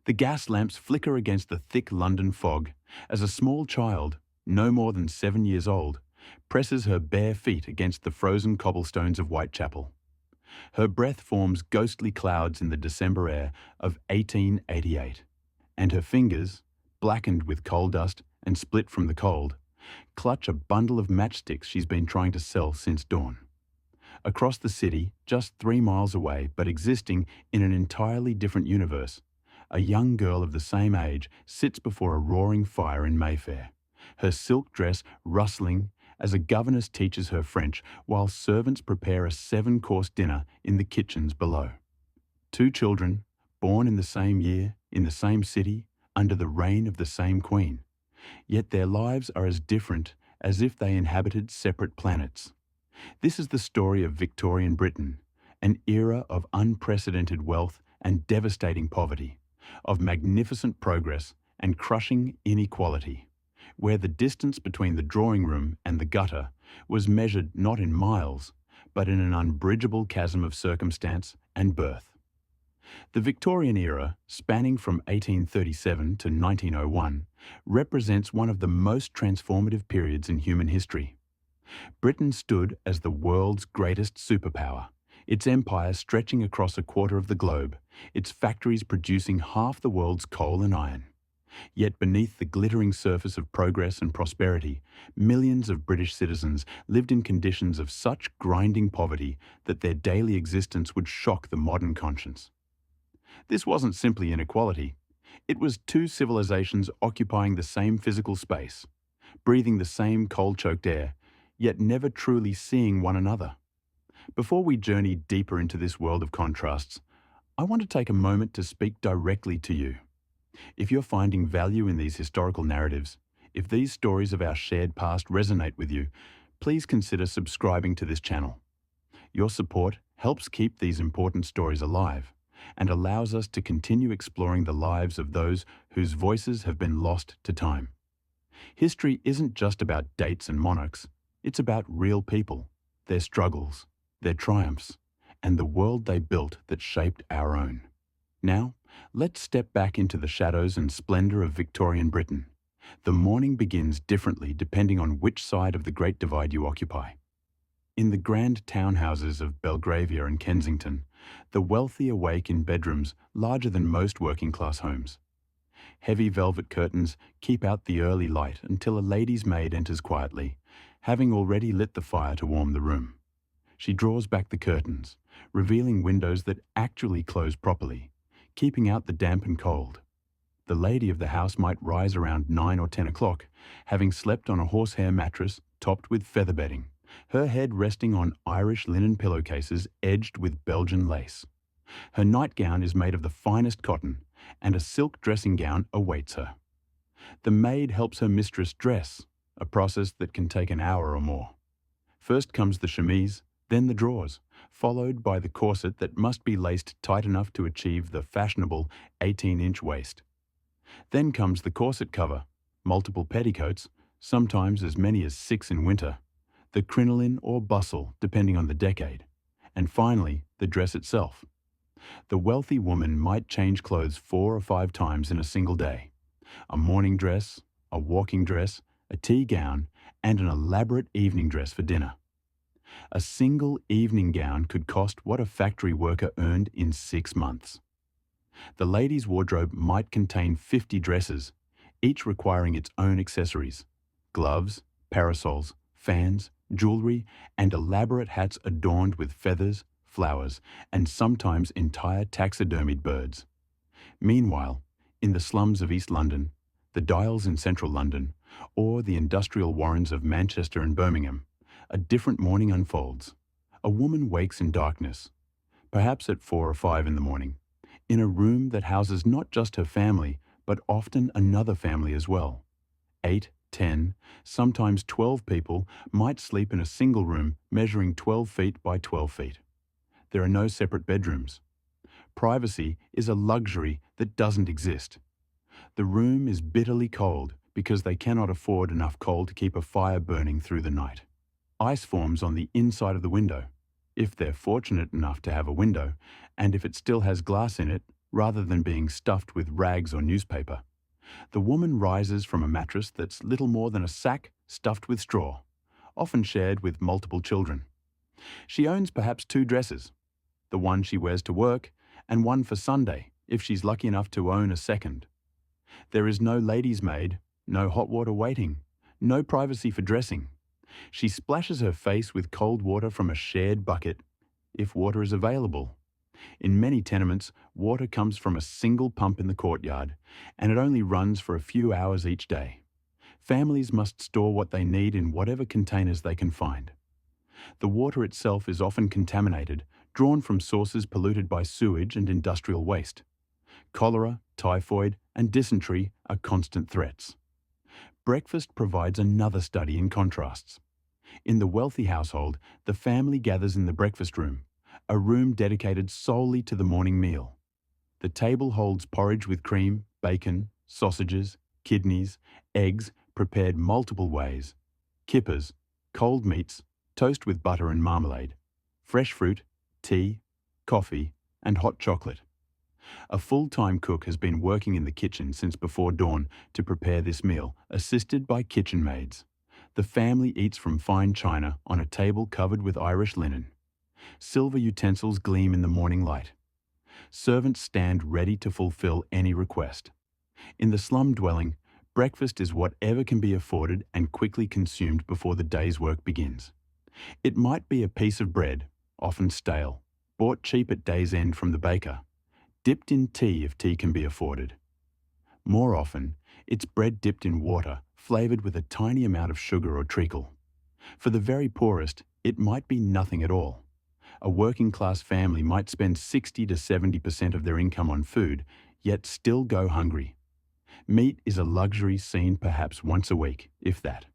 The gas lamps flicker against the thick London fog as a small child, no more than 7 years old, presses her bare feet against the frozen cobblestones of Whitechapel. Her breath forms ghostly clouds in the December air of 1888, and her fingers, blackened with coal dust and split from the cold, clutch a bundle of matchsticks she's been trying to sell since dawn. Across the city, just 3 miles away but existing in an entirely different universe, a young girl of the same age sits before a roaring fire in Mayfair, her silk dress rustling as a governess teaches her French while servants prepare a 7-course dinner in the kitchens below. 2 children, born in the same year, in the same city, under the reign of the same queen. Yet their lives are as different as if they inhabited separate planets. This is the story of Victorian Britain, an era of unprecedented wealth and devastating poverty, of magnificent progress and crushing inequality, where the distance between the drawing room and the gutter was measured not in miles, but in an unbridgeable chasm of circumstance and birth. The Victorian era, spanning from 1837 to 1901, represents one of the most transformative periods in human history. Britain stood as the world's greatest superpower, its empire stretching across a quarter of the globe, its factories producing half the world's coal and iron. Yet beneath the glittering surface of progress and prosperity, millions of British citizens lived in conditions of such grinding poverty that their daily existence would shock the modern conscience. This wasn't simply inequality. It was 2 civilizations occupying the same physical space, breathing the same coal-choked air, yet never truly seeing one another. Before we journey deeper into this world of contrasts, I want to take a moment to speak directly to you. If you're finding value in these historical narratives, if these stories of our shared past resonate with you, please consider subscribing to this channel. Your support helps keep these important stories alive and allows us to continue exploring the lives of those whose voices have been lost to time. History isn't just about dates and monarchs, it's about real people, their struggles, their triumphs, and the world they built that shaped our own. Now, let's step back into the shadows and splendor of Victorian Britain. The morning begins differently depending on which side of the Great Divide you occupy. In the grand townhouses of Belgravia and Kensington, the wealthy awake in bedrooms larger than most working-class homes. Heavy velvet curtains keep out the early light until a lady's maid enters quietly, having already lit the fire to warm the room. She draws back the curtains, revealing windows that actually close properly, keeping out the damp and cold. The lady of the house might rise around 9 or 10 o'clock, having slept on a horsehair mattress topped with feather bedding, her head resting on Irish linen pillowcases edged with Belgian lace. Her nightgown is made of the finest cotton, and a silk dressing gown awaits her. The maid helps her mistress dress, a process that can take an hour or more. First comes the chemise, then the drawers, followed by the corset that must be laced tight enough to achieve the fashionable 18-inch waist. Then comes the corset cover, multiple petticoats, sometimes as many as 6 in winter, the crinoline or bustle depending on the decade, and finally the dress itself. The wealthy woman might change clothes 4 or 5 times in a single day. A morning dress, a walking dress, a tea gown, and an elaborate evening dress for dinner. A single evening gown could cost what a factory worker earned in 6 months. The lady's wardrobe might contain 50 dresses, each requiring its own accessories: gloves, parasols, fans, jewelry, and elaborate hats adorned with feathers, flowers, and sometimes entire taxidermied birds. Meanwhile, in the slums of East London, the Dials in central London, or the industrial warrens of Manchester and Birmingham, a different morning unfolds. A woman wakes in darkness, perhaps at 4 or 5 in the morning, in a room that houses not just her family, but often another family as well. 8, 10, sometimes 12 people might sleep in a single room measuring 12 feet by 12 feet. There are no separate bedrooms. Privacy is a luxury that doesn't exist. The room is bitterly cold because they cannot afford enough coal to keep a fire burning through the night. Ice forms on the inside of the window, if they're fortunate enough to have a window, and if it still has glass in it, rather than being stuffed with rags or newspaper. The woman rises from a mattress that's little more than a sack stuffed with straw, often shared with multiple children. She owns perhaps 2 dresses, the one she wears to work and one for Sunday, if she's lucky enough to own a second. There is no lady's maid, no hot water waiting, no privacy for dressing. She splashes her face with cold water from a shared bucket, if water is available. In many tenements, water comes from a single pump in the courtyard, and it only runs for a few hours each day. Families must store what they need in whatever containers they can find. The water itself is often contaminated, drawn from sources polluted by sewage and industrial waste. Cholera, typhoid, and dysentery are constant threats. Breakfast provides another study in contrasts. In the wealthy household, the family gathers in the breakfast room, a room dedicated solely to the morning meal. The table holds porridge with cream, bacon, sausages, kidneys, eggs prepared multiple ways, kippers, cold meats, toast with butter and marmalade, fresh fruit, tea, coffee, and hot chocolate. A full-time cook has been working in the kitchen since before dawn to prepare this meal, assisted by kitchen maids. The family eats from fine china on a table covered with Irish linen. Silver utensils gleam in the morning light. Servants stand ready to fulfill any request. In the slum dwelling, breakfast is whatever can be afforded and quickly consumed before the day's work begins. It might be a piece of bread, often stale, bought cheap at day's end from the baker, dipped in tea if tea can be afforded. More often, it's bread dipped in water, flavoured with a tiny amount of sugar or treacle. For the very poorest, it might be nothing at all. A working-class family might spend 60 to 70% of their income on food, yet still go hungry. Meat is a luxury seen perhaps once a week, if that.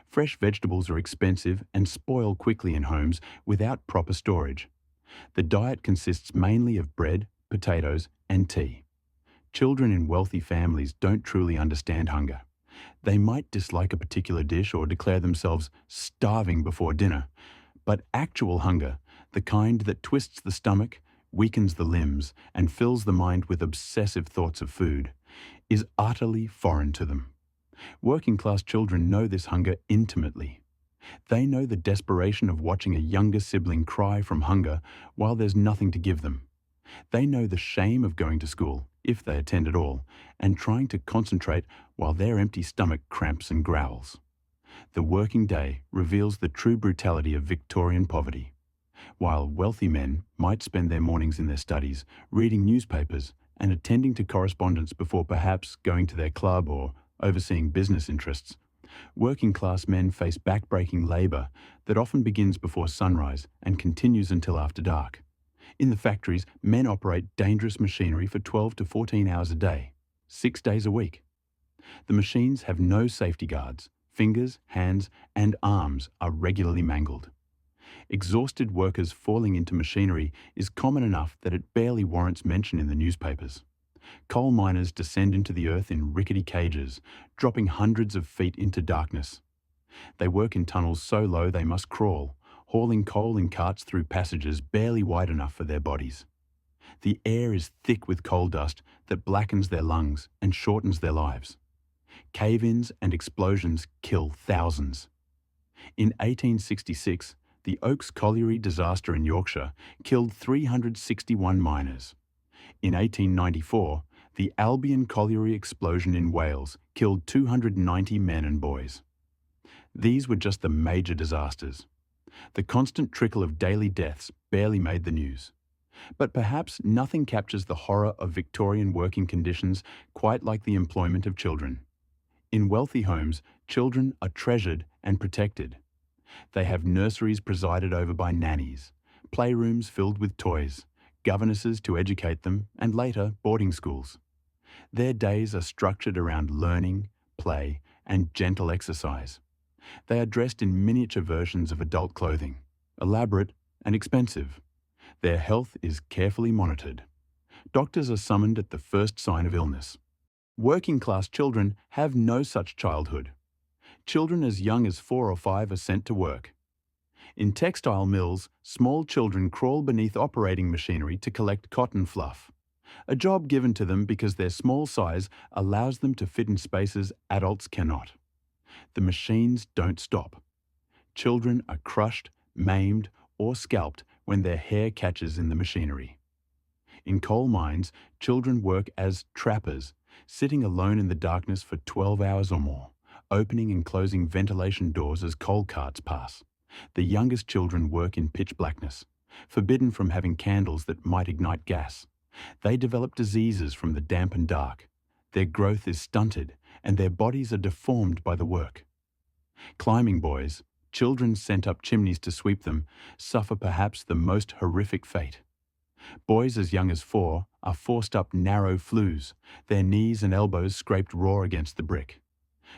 Fresh vegetables are expensive and spoil quickly in homes without proper storage. The diet consists mainly of bread, potatoes, and tea. Children in wealthy families don't truly understand hunger. They might dislike a particular dish or declare themselves starving before dinner, but actual hunger, the kind that twists the stomach, weakens the limbs, and fills the mind with obsessive thoughts of food, is utterly foreign to them. Working-class children know this hunger intimately. They know the desperation of watching a younger sibling cry from hunger while there's nothing to give them. They know the shame of going to school, if they attend at all, and trying to concentrate while their empty stomach cramps and growls. The working day reveals the true brutality of Victorian poverty. While wealthy men might spend their mornings in their studies, reading newspapers, and attending to correspondence before perhaps going to their club or overseeing business interests, working-class men face back-breaking labour that often begins before sunrise and continues until after dark. In the factories, men operate dangerous machinery for 12 to 14 hours a day, 6 days a week. The machines have no safety guards. Fingers, hands, and arms are regularly mangled. Exhausted workers falling into machinery is common enough that it barely warrants mention in the newspapers. Coal miners descend into the earth in rickety cages, dropping hundreds of feet into darkness. They work in tunnels so low they must crawl, hauling coal in carts through passages barely wide enough for their bodies. The air is thick with coal dust that blackens their lungs and shortens their lives. Cave-ins and explosions kill thousands. In 1866, the Oaks Colliery disaster in Yorkshire killed 361 miners. In 1894, the Albion Colliery explosion in Wales killed 290 men and boys. These were just the major disasters. The constant trickle of daily deaths barely made the news. But perhaps nothing captures the horror of Victorian working conditions quite like the employment of children. In wealthy homes, children are treasured and protected. They have nurseries presided over by nannies, playrooms filled with toys, governesses to educate them, and later boarding schools. Their days are structured around learning, play, and gentle exercise. They are dressed in miniature versions of adult clothing, elaborate and expensive. Their health is carefully monitored. Doctors are summoned at the first sign of illness. Working-class children have no such childhood. Children as young as 4 or 5 are sent to work. In textile mills, small children crawl beneath operating machinery to collect cotton fluff. a job given to them because their small size allows them to fit in spaces adults cannot. The machines don't stop. Children are crushed, maimed, or scalped when their hair catches in the machinery. In coal mines, children work as trappers, sitting alone in the darkness for 12 hours or more, opening and closing ventilation doors as coal carts pass. The youngest children work in pitch blackness, forbidden from having candles that might ignite gas. They develop diseases from the damp and dark. Their growth is stunted, and their bodies are deformed by the work. Climbing boys, children sent up chimneys to sweep them, suffer perhaps the most horrific fate. Boys as young as 4 are forced up narrow flues, their knees and elbows scraped raw against the brick.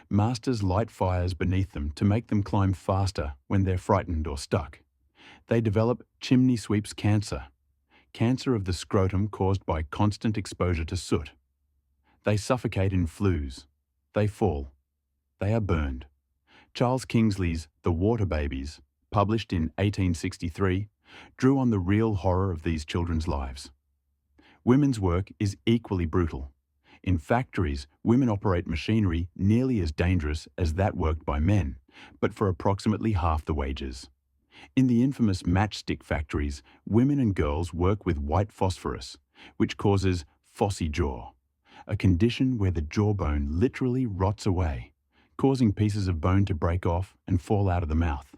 Masters light fires beneath them to make them climb faster when they're frightened or stuck. They develop chimney sweeps cancer of the scrotum caused by constant exposure to soot. They suffocate in flues. They fall. They are burned. Charles Kingsley's The Water Babies, published in 1863, drew on the real horror of these children's lives. Women's work is equally brutal. In factories, women operate machinery nearly as dangerous as that worked by men, but for approximately half the wages. In the infamous matchstick factories, women and girls work with white phosphorus, which causes phossy jaw, a condition where the jawbone literally rots away, causing pieces of bone to break off and fall out of the mouth.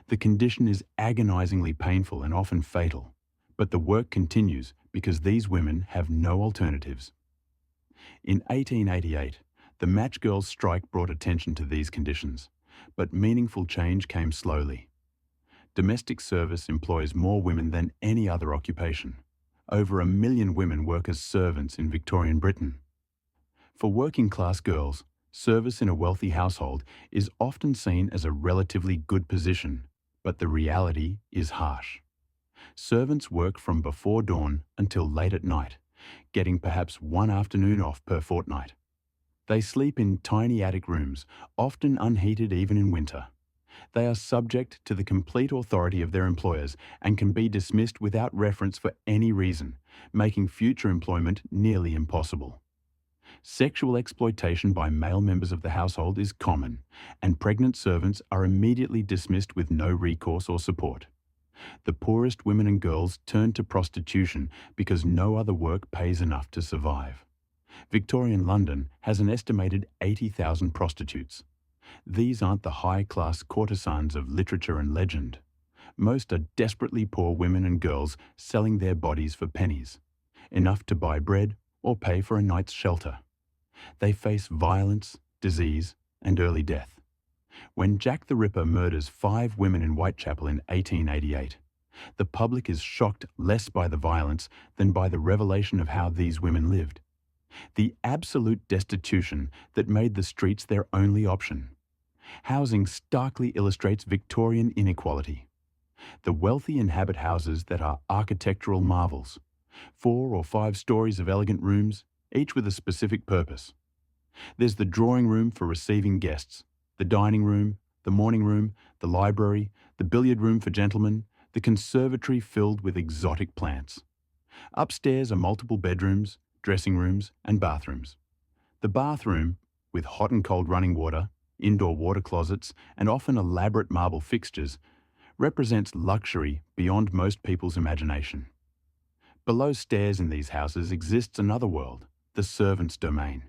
The condition is agonizingly painful and often fatal, but the work continues because these women have no alternatives. In 1888, the Match Girls' strike brought attention to these conditions, but meaningful change came slowly. Domestic service employs more women than any other occupation. Over 1 million women work as servants in Victorian Britain. For working-class girls, service in a wealthy household is often seen as a relatively good position, but the reality is harsh. Servants work from before dawn until late at night, getting perhaps one afternoon off per fortnight. They sleep in tiny attic rooms, often unheated even in winter. They are subject to the complete authority of their employers and can be dismissed without reference for any reason, making future employment nearly impossible. Sexual exploitation by male members of the household is common, and pregnant servants are immediately dismissed with no recourse or support. The poorest women and girls turn to prostitution because no other work pays enough to survive. Victorian London has an estimated 80,000 prostitutes. These aren't the high-class courtesans of literature and legend. Most are desperately poor women and girls selling their bodies for pennies, enough to buy bread or pay for a night's shelter. They face violence, disease, and early death. When Jack the Ripper murders 5 women in Whitechapel in 1888, the public is shocked less by the violence than by the revelation of how these women lived. The absolute destitution that made the streets their only option. Housing starkly illustrates Victorian inequality. The wealthy inhabit houses that are architectural marvels, 4 or 5 stories of elegant rooms, each with a specific purpose. There's the drawing room for receiving guests, the dining room, the morning room, the library, the billiard room for gentlemen, the conservatory filled with exotic plants. Upstairs are multiple bedrooms, dressing rooms, and bathrooms. The bathroom, with hot and cold running water, indoor water closets, and often elaborate marble fixtures, represents luxury beyond most people's imagination. Below stairs in these houses exists another world, the servants' domain.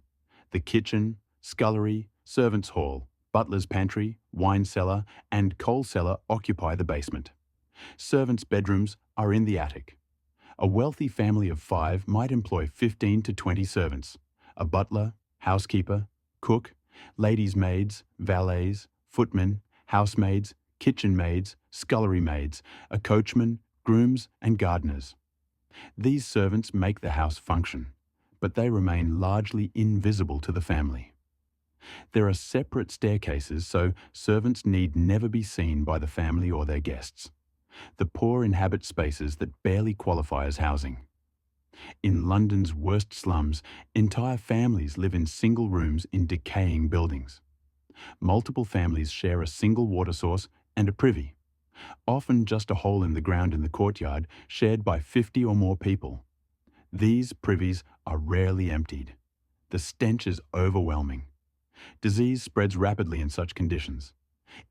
The kitchen, scullery, servants' hall, butler's pantry, wine cellar, and coal cellar occupy the basement. Servants' bedrooms are in the attic. A wealthy family of 5 might employ 15 to 20 servants, a butler, housekeeper, cook, ladies' maids, valets, footmen, housemaids, kitchen maids, scullery maids, a coachman, grooms, and gardeners. These servants make the house function, but they remain largely invisible to the family. There are separate staircases, so servants need never be seen by the family or their guests. The poor inhabit spaces that barely qualify as housing. In London's worst slums, entire families live in single rooms in decaying buildings. Multiple families share a single water source and a privy, often just a hole in the ground in the courtyard shared by 50 or more people. These privies are rarely emptied. The stench is overwhelming. Disease spreads rapidly in such conditions.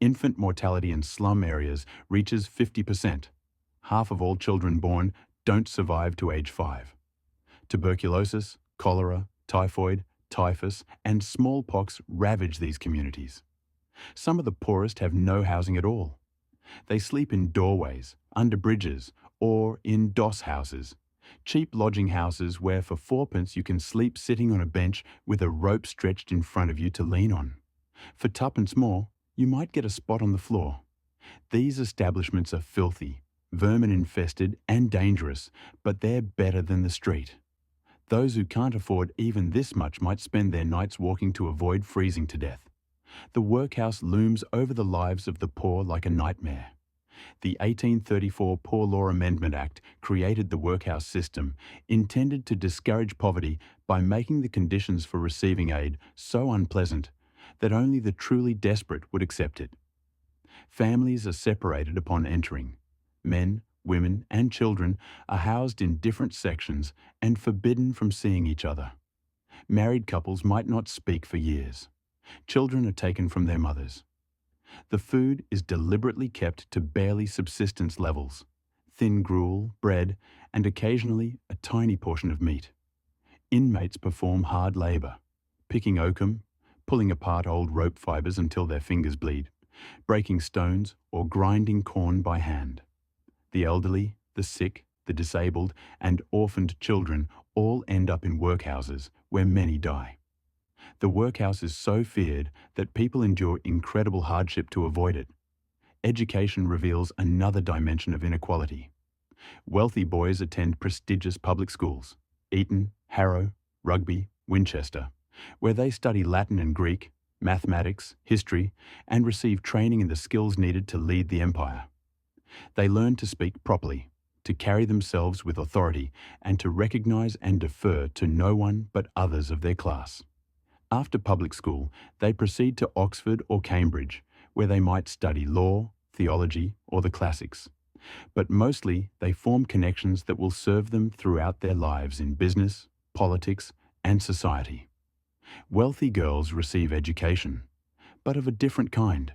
Infant mortality in slum areas reaches 50%. Half of all children born don't survive to age 5. Tuberculosis, cholera, typhoid, typhus, and smallpox ravage these communities. Some of the poorest have no housing at all. They sleep in doorways, under bridges, or in doss houses, cheap lodging houses where for fourpence you can sleep sitting on a bench with a rope stretched in front of you to lean on. For tuppence more, you might get a spot on the floor. These establishments are filthy, vermin-infested and dangerous, but they're better than the street. Those who can't afford even this much might spend their nights walking to avoid freezing to death. The workhouse looms over the lives of the poor like a nightmare. The 1834 Poor Law Amendment Act created the workhouse system, intended to discourage poverty by making the conditions for receiving aid so unpleasant that only the truly desperate would accept it. Families are separated upon entering. Men, women, and children are housed in different sections and forbidden from seeing each other. Married couples might not speak for years. Children are taken from their mothers. The food is deliberately kept to barely subsistence levels: thin gruel, bread, and occasionally a tiny portion of meat. Inmates perform hard labour, picking oakum, pulling apart old rope fibres until their fingers bleed, breaking stones, or grinding corn by hand. The elderly, the sick, the disabled, and orphaned children all end up in workhouses where many die. The workhouse is so feared that people endure incredible hardship to avoid it. Education reveals another dimension of inequality. Wealthy boys attend prestigious public schools: Eton, Harrow, Rugby, Winchester, where they study Latin and Greek, mathematics, history, and receive training in the skills needed to lead the empire. They learn to speak properly, to carry themselves with authority, and to recognize and defer to no one but others of their class. After public school, they proceed to Oxford or Cambridge, where they might study law, theology, or the classics. But mostly, they form connections that will serve them throughout their lives in business, politics, and society. Wealthy girls receive education, but of a different kind.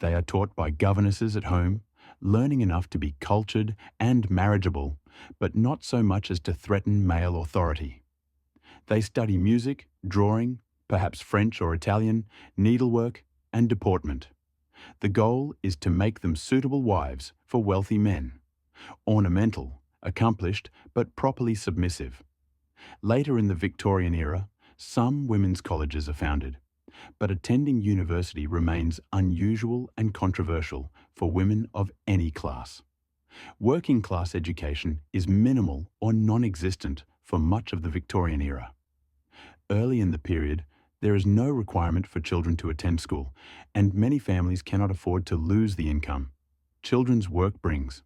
They are taught by governesses at home, learning enough to be cultured and marriageable, but not so much as to threaten male authority. They study music, drawing, perhaps French or Italian, needlework, and deportment. The goal is to make them suitable wives for wealthy men, ornamental, accomplished, but properly submissive. Later in the Victorian era, some women's colleges are founded, but attending university remains unusual and controversial for women of any class. Working class education is minimal or non-existent for much of the Victorian era. Early in the period, there is no requirement for children to attend school, and many families cannot afford to lose the income children's work brings.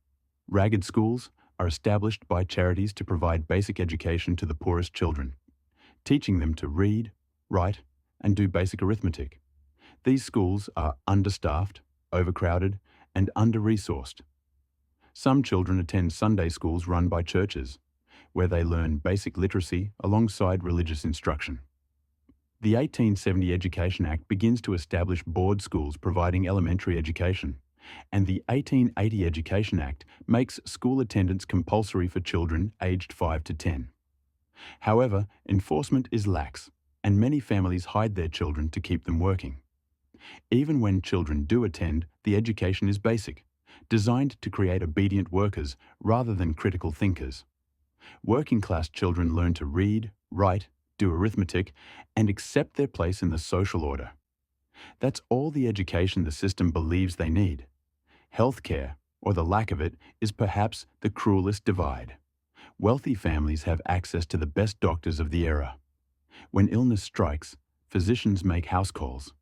Ragged schools are established by charities to provide basic education to the poorest children, teaching them to read, write, and do basic arithmetic. These schools are understaffed, overcrowded, and under-resourced. Some children attend Sunday schools run by churches, where they learn basic literacy alongside religious instruction. The 1870 Education Act begins to establish board schools providing elementary education, and the 1880 Education Act makes school attendance compulsory for children aged 5 to 10. However, enforcement is lax, and many families hide their children to keep them working. Even when children do attend, the education is basic, designed to create obedient workers rather than critical thinkers. Working-class children learn to read, write, do arithmetic, and accept their place in the social order. That's all the education the system believes they need. Healthcare, or the lack of it, is perhaps the cruelest divide. Wealthy families have access to the best doctors of the era. When illness strikes, physicians make house calls,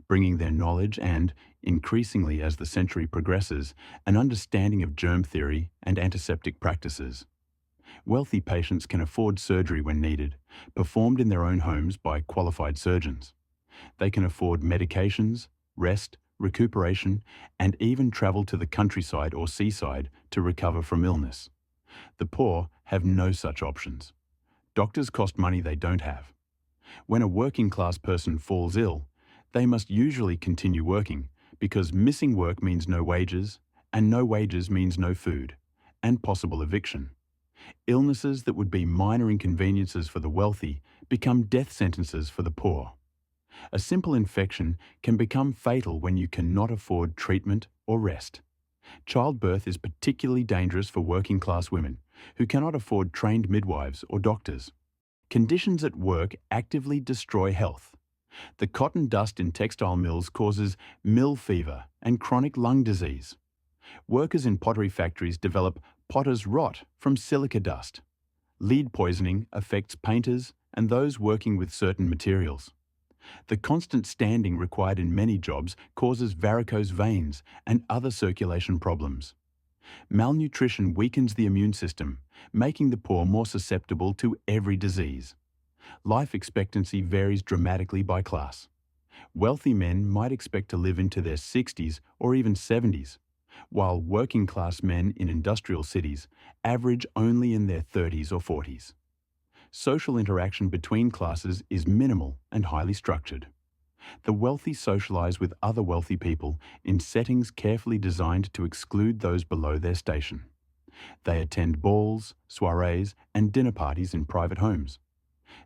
bringing their knowledge and, increasingly as the century progresses, an understanding of germ theory and antiseptic practices. Wealthy patients can afford surgery when needed, performed in their own homes by qualified surgeons. They can afford medications, rest, recuperation, and even travel to the countryside or seaside to recover from illness. The poor have no such options. Doctors cost money they don't have. When a working-class person falls ill, they must usually continue working because missing work means no wages, and no wages means no food, and possible eviction. Illnesses that would be minor inconveniences for the wealthy become death sentences for the poor. A simple infection can become fatal when you cannot afford treatment or rest. Childbirth is particularly dangerous for working-class women who cannot afford trained midwives or doctors. Conditions at work actively destroy health. The cotton dust in textile mills causes mill fever and chronic lung disease. Workers in pottery factories develop potter's rot from silica dust. Lead poisoning affects painters and those working with certain materials. The constant standing required in many jobs causes varicose veins and other circulation problems. Malnutrition weakens the immune system, making the poor more susceptible to every disease. Life expectancy varies dramatically by class. Wealthy men might expect to live into their 60s or even 70s, while working-class men in industrial cities average only in their 30s or 40s. Social interaction between classes is minimal and highly structured. The wealthy socialize with other wealthy people in settings carefully designed to exclude those below their station. They attend balls, soirees, and dinner parties in private homes.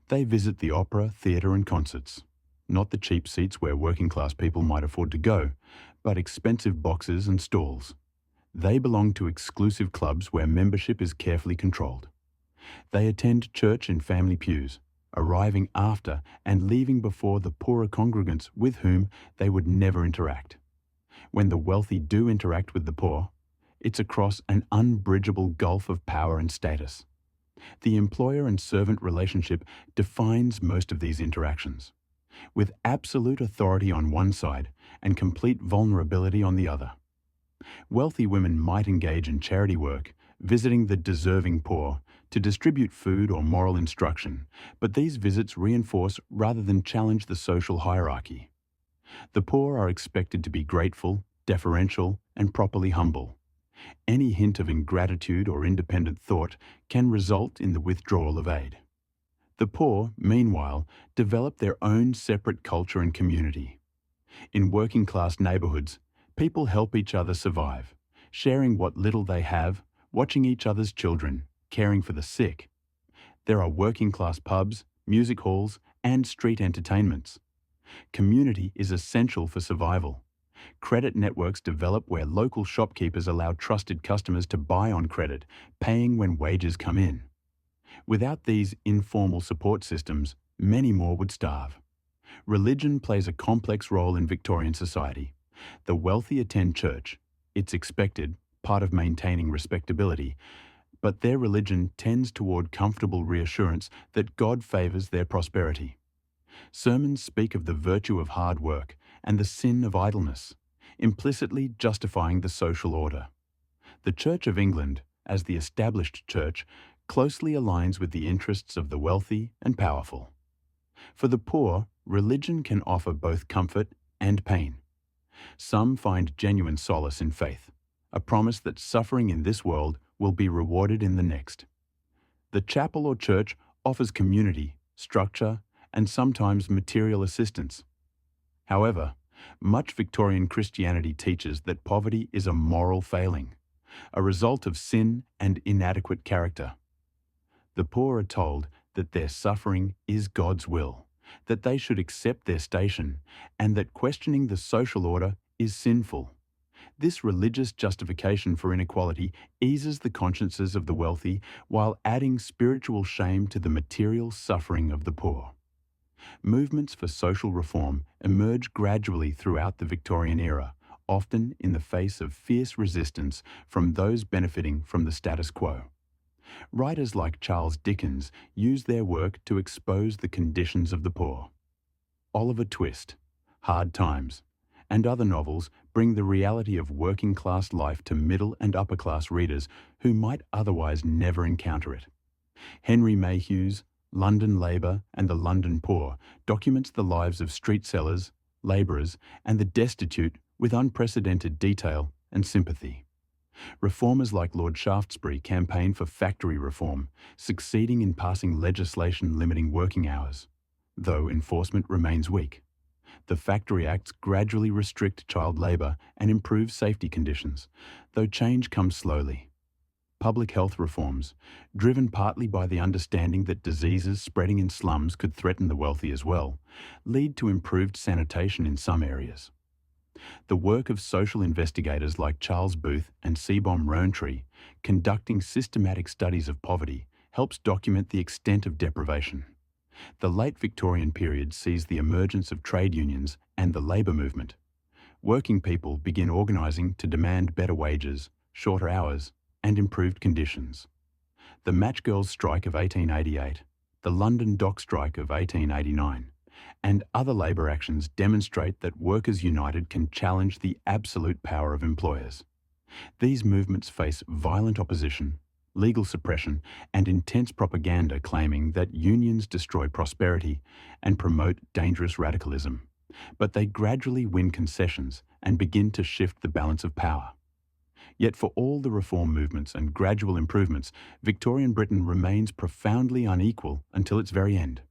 They visit the opera, theatre, and concerts. Not the cheap seats where working-class people might afford to go, but expensive boxes and stalls. They belong to exclusive clubs where membership is carefully controlled. They attend church in family pews, arriving after and leaving before the poorer congregants with whom they would never interact. When the wealthy do interact with the poor, it's across an unbridgeable gulf of power and status. The employer and servant relationship defines most of these interactions, with absolute authority on one side and complete vulnerability on the other. Wealthy women might engage in charity work, visiting the deserving poor, to distribute food or moral instruction, but these visits reinforce rather than challenge the social hierarchy. The poor are expected to be grateful, deferential, and properly humble. Any hint of ingratitude or independent thought can result in the withdrawal of aid. The poor, meanwhile, develop their own separate culture and community. In working-class neighbourhoods, people help each other survive, sharing what little they have, watching each other's children, caring for the sick. There are working-class pubs, music halls, and street entertainments. Community is essential for survival. Credit networks develop where local shopkeepers allow trusted customers to buy on credit, paying when wages come in. Without these informal support systems, many more would starve. Religion plays a complex role in Victorian society. The wealthy attend church. It's expected, part of maintaining respectability, but their religion tends toward comfortable reassurance that God favours their prosperity. Sermons speak of the virtue of hard work and the sin of idleness, implicitly justifying the social order. The Church of England, as the established church, closely aligns with the interests of the wealthy and powerful. For the poor, religion can offer both comfort and pain. Some find genuine solace in faith, a promise that suffering in this world will be rewarded in the next. The chapel or church offers community, structure, and sometimes material assistance. However, much Victorian Christianity teaches that poverty is a moral failing, a result of sin and inadequate character. The poor are told that their suffering is God's will, that they should accept their station, and that questioning the social order is sinful. This religious justification for inequality eases the consciences of the wealthy while adding spiritual shame to the material suffering of the poor. Movements for social reform emerge gradually throughout the Victorian era, often in the face of fierce resistance from those benefiting from the status quo. Writers like Charles Dickens use their work to expose the conditions of the poor. Oliver Twist, Hard Times, and other novels bring the reality of working-class life to middle and upper-class readers who might otherwise never encounter it. Henry Mayhew's London Labour and the London Poor documents the lives of street sellers, labourers, and the destitute with unprecedented detail and sympathy. Reformers like Lord Shaftesbury campaigned for factory reform, succeeding in passing legislation limiting working hours, though enforcement remains weak. The Factory Acts gradually restrict child labour and improve safety conditions, though change comes slowly. Public health reforms, driven partly by the understanding that diseases spreading in slums could threaten the wealthy as well, lead to improved sanitation in some areas. The work of social investigators like Charles Booth and Seaborn Rowntree, conducting systematic studies of poverty, helps document the extent of deprivation. The late Victorian period sees the emergence of trade unions and the labour movement. Working people begin organising to demand better wages, shorter hours, and improved conditions. The Match Girls' strike of 1888, the London Dock strike of 1889, and other labour actions demonstrate that workers united can challenge the absolute power of employers. These movements face violent opposition, legal suppression, and intense propaganda claiming that unions destroy prosperity and promote dangerous radicalism. But they gradually win concessions and begin to shift the balance of power. Yet for all the reform movements and gradual improvements, Victorian Britain remains profoundly unequal until its very end.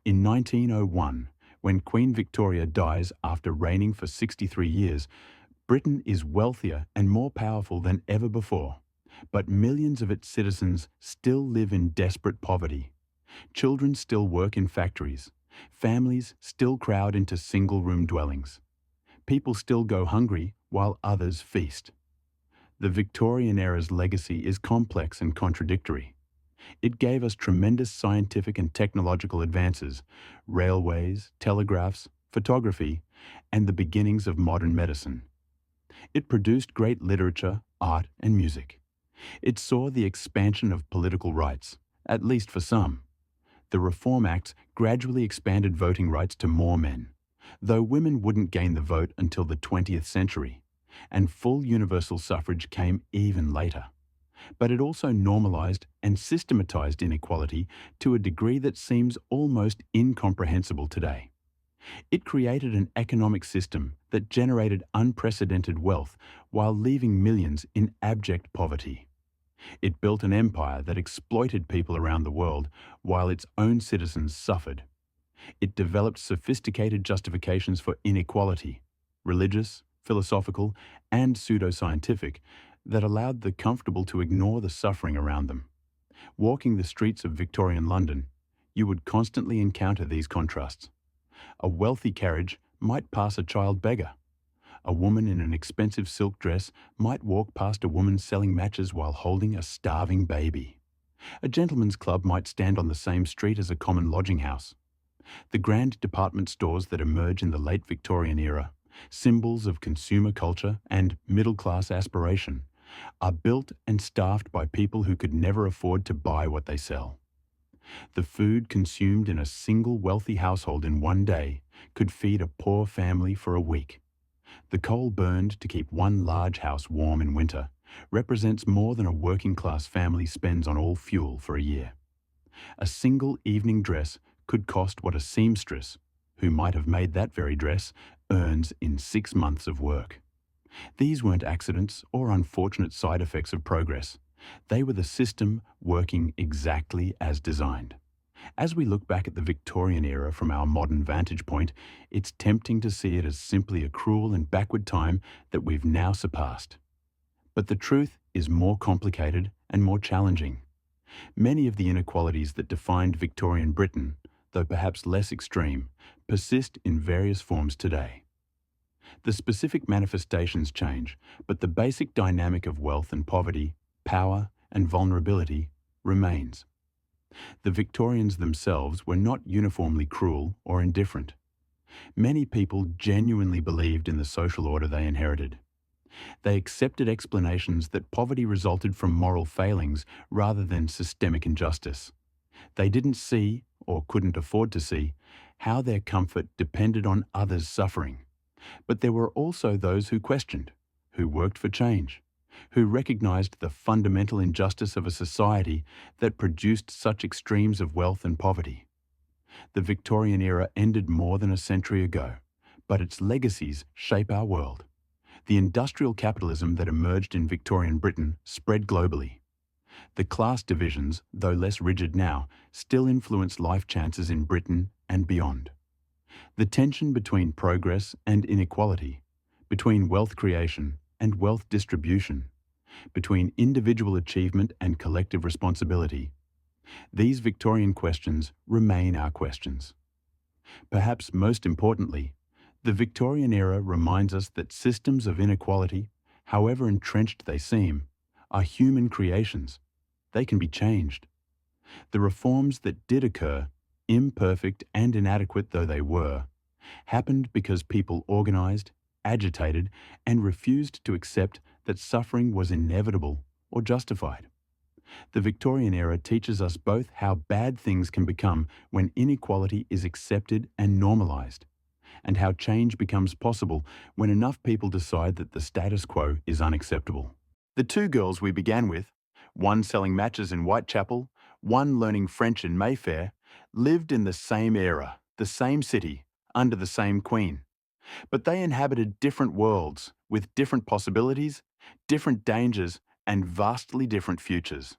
In 1901, when Queen Victoria dies after reigning for 63 years, Britain is wealthier and more powerful than ever before, but millions of its citizens still live in desperate poverty. Children still work in factories. Families still crowd into single-room dwellings. People still go hungry while others feast. The Victorian era's legacy is complex and contradictory. It gave us tremendous scientific and technological advances, railways, telegraphs, photography, and the beginnings of modern medicine. It produced great literature, art, and music. It saw the expansion of political rights, at least for some. The Reform Acts gradually expanded voting rights to more men, though women wouldn't gain the vote until the 20th century, and full universal suffrage came even later. But it also normalised and systematised inequality to a degree that seems almost incomprehensible today. It created an economic system that generated unprecedented wealth while leaving millions in abject poverty. It built an empire that exploited people around the world while its own citizens suffered. It developed sophisticated justifications for inequality, religious, philosophical, and pseudoscientific, that allowed the comfortable to ignore the suffering around them. Walking the streets of Victorian London, you would constantly encounter these contrasts. A wealthy carriage might pass a child beggar. A woman in an expensive silk dress might walk past a woman selling matches while holding a starving baby. A gentleman's club might stand on the same street as a common lodging house. The grand department stores that emerge in the late Victorian era, symbols of consumer culture and middle-class aspiration, are built and staffed by people who could never afford to buy what they sell. The food consumed in a single wealthy household in one day could feed a poor family for a week. The coal burned to keep one large house warm in winter represents more than a working-class family spends on all fuel for a year. A single evening dress could cost what a seamstress, who might have made that very dress, earns in 6 months of work. These weren't accidents or unfortunate side effects of progress. They were the system working exactly as designed. As we look back at the Victorian era from our modern vantage point, it's tempting to see it as simply a cruel and backward time that we've now surpassed. But the truth is more complicated and more challenging. Many of the inequalities that defined Victorian Britain, though perhaps less extreme, persist in various forms today. The specific manifestations change, but the basic dynamic of wealth and poverty, power and vulnerability remains. The Victorians themselves were not uniformly cruel or indifferent. Many people genuinely believed in the social order they inherited. They accepted explanations that poverty resulted from moral failings rather than systemic injustice. They didn't see, or couldn't afford to see, how their comfort depended on others' suffering. But there were also those who questioned, who worked for change, who recognized the fundamental injustice of a society that produced such extremes of wealth and poverty. The Victorian era ended more than a century ago, but its legacies shape our world. The industrial capitalism that emerged in Victorian Britain spread globally. The class divisions, though less rigid now, still influence life chances in Britain and beyond. The tension between progress and inequality, between wealth creation and wealth distribution, between individual achievement and collective responsibility, these Victorian questions remain our questions. Perhaps most importantly, the Victorian era reminds us that systems of inequality, however entrenched they seem, are human creations. They can be changed. The reforms that did occur, imperfect and inadequate though they were, happened because people organised, agitated, and refused to accept that suffering was inevitable or justified. The Victorian era teaches us both how bad things can become when inequality is accepted and normalised, and how change becomes possible when enough people decide that the status quo is unacceptable. The two girls we began with, one selling matches in Whitechapel, one learning French in Mayfair, lived in the same era, the same city, under the same queen. But they inhabited different worlds, with different possibilities, different dangers, and vastly different futures.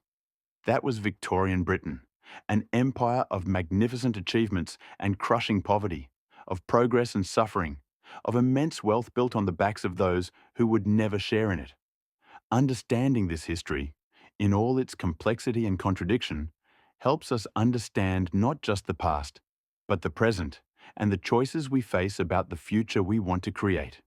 That was Victorian Britain, an empire of magnificent achievements and crushing poverty, of progress and suffering, of immense wealth built on the backs of those who would never share in it. Understanding this history, in all its complexity and contradiction, helps us understand not just the past, but the present and the choices we face about the future we want to create.